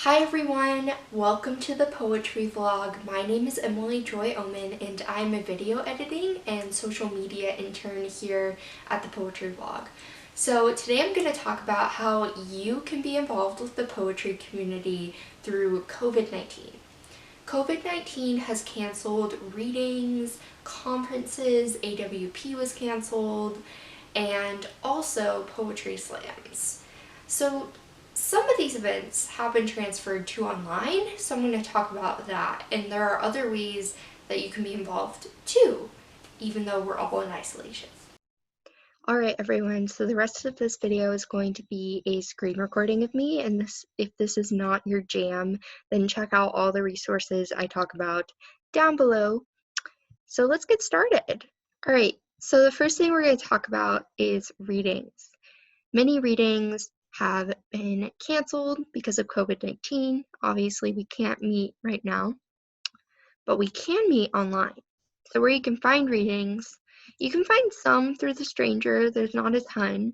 Hi everyone, welcome to the poetry vlog. My name is Emily Joy Oman and I'm a video editing and social media intern here at the poetry vlog. So today I'm going to talk about how you can be involved with the poetry community through COVID-19. COVID-19 has canceled readings, conferences, AWP was canceled, and also poetry slams. So some of these events have been transferred to online, so I'm going to talk about that. And there are other ways that you can be involved too, even though we're all in isolation. Alright everyone, so the rest of this video is going to be a screen recording of me, and if this is not your jam, then check out all the resources I talk about down below. So let's get started. Alright, so the first thing we're going to talk about is readings. Many readings have been canceled because of COVID-19. Obviously, we can't meet right now, but we can meet online. So where you can find readings, you can find some through The Stranger, there's not a ton.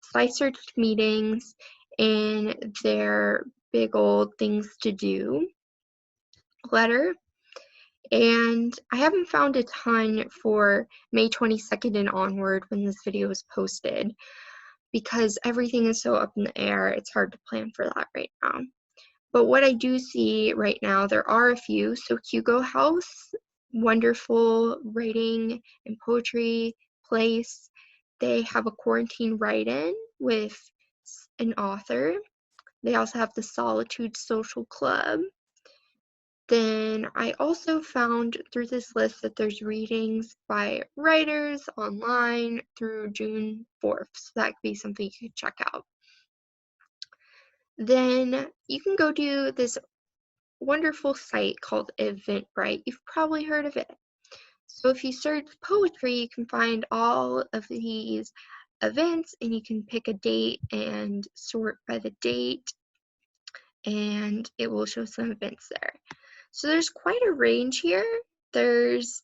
So I searched meetings in their big old things to do letter, and I haven't found a ton for May 22nd and onward when this video is posted because everything is so up in the air, it's hard to plan for that right now. But what I do see right now, there are a few. So Hugo House, wonderful writing and poetry place. They have a quarantine write-in with an author. They also have the Solitude Social Club. Then I also found through this list that there's readings by writers online through June 4th. So that could be something you could check out. Then you can go to this wonderful site called Eventbrite. You've probably heard of it. So if you search poetry, you can find all of these events and you can pick a date and sort by the date and it will show some events there. So there's quite a range here. There's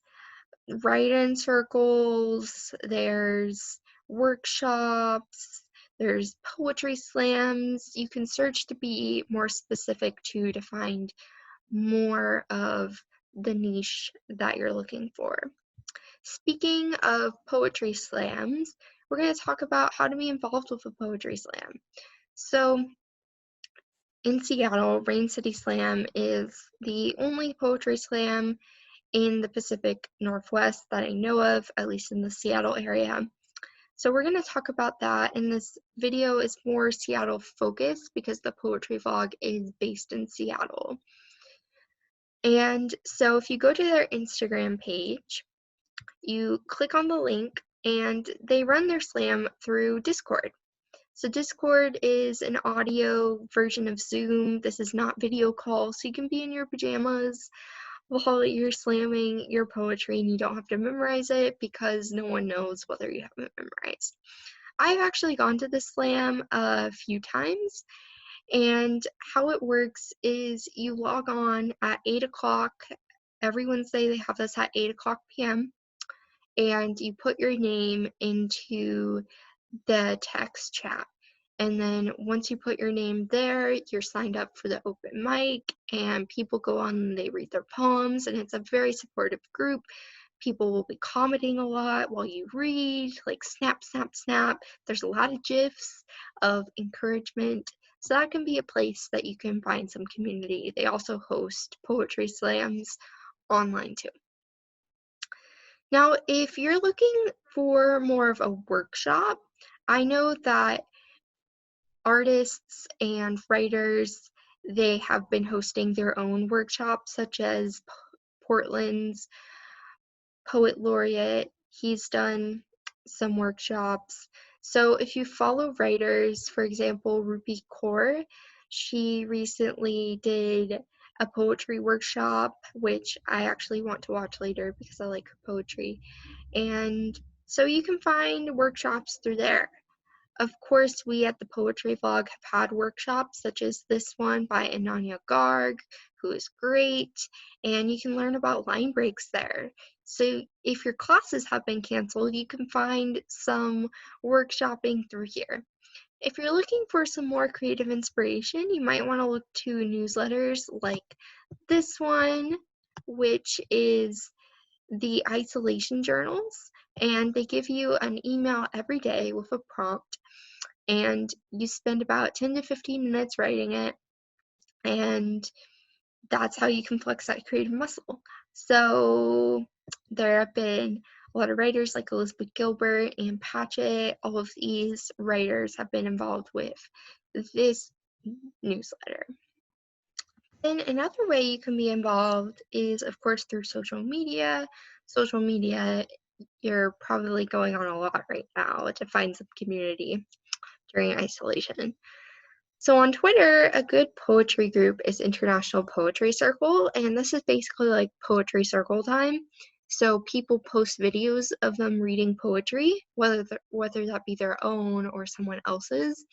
write-in circles, there's workshops, there's poetry slams. You can search to be more specific too to find more of the niche that you're looking for. Speaking of poetry slams, we're going to talk about how to be involved with a poetry slam. So in Seattle, Rain City Slam is the only poetry slam in the Pacific Northwest that I know of, at least in the Seattle area. So we're going to talk about that, and this video is more Seattle focused because the poetry vlog is based in Seattle. And so if you go to their Instagram page, you click on the link and they run their slam through Discord. So Discord is an audio version of Zoom. This is not video call, so you can be in your pajamas while you're slamming your poetry and you don't have to memorize it because no one knows whether you haven't memorized. I've actually gone to the slam a few times, and how it works is you log on at 8 o'clock. Every Wednesday they have this at 8 o'clock p.m. and you put your name into the text chat. And then once you put your name there, you're signed up for the open mic, and people go on and they read their poems, and it's a very supportive group. People will be commenting a lot while you read, like snap, snap, snap. There's a lot of GIFs of encouragement. So that can be a place that you can find some community. They also host poetry slams online too. Now, if you're looking for more of a workshop, I know that artists and writers, they have been hosting their own workshops, such as Portland's poet laureate. He's done some workshops. So if you follow writers, for example, Rupi Kaur, she recently did a poetry workshop, which I actually want to watch later because I like her poetry. And so you can find workshops through there. Of course, we at the Poetry Vlog have had workshops such as this one by Ananya Garg, who is great, and you can learn about line breaks there. So if your classes have been canceled, you can find some workshopping through here. If you're looking for some more creative inspiration, you might want to look to newsletters like this one, which is the Isolation Journals, and they give you an email every day with a prompt, and you spend about 10 to 15 minutes writing it, and that's how you can flex that creative muscle. So there have been a lot of writers like Elizabeth Gilbert and Patchett. All of these writers have been involved with this newsletter. And another way you can be involved is, of course, through social media. Social media, you're probably going on a lot right now to find some community during isolation. So on Twitter, a good poetry group is International Poetry Circle, and this is basically like poetry circle time. So people post videos of them reading poetry, whether that be their own or someone else's,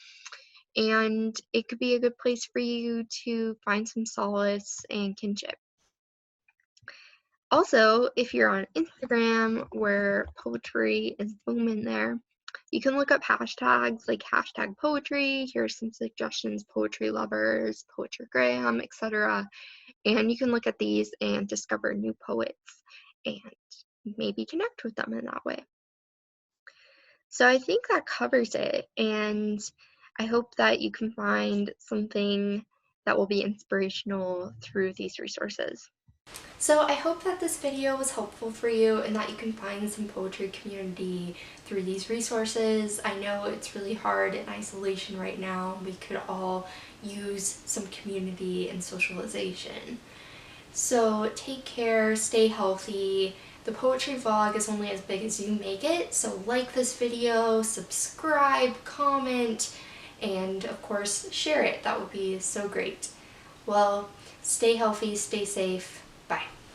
and it could be a good place for you to find some solace and kinship. Also, if you're on Instagram where poetry is booming there, you can look up hashtags like hashtag poetry. Here's some suggestions: poetry lovers, poetrygram, etc. And you can look at these and discover new poets and maybe connect with them in that way. So I think that covers it, and I hope that you can find something that will be inspirational through these resources. So I hope that this video was helpful for you and that you can find some poetry community through these resources. I know it's really hard in isolation right now. We could all use some community and socialization. So take care, stay healthy. The poetry vlog is only as big as you make it, so like this video, subscribe, comment, and of course share it. That would be so great. Well, stay healthy, stay safe. Bye.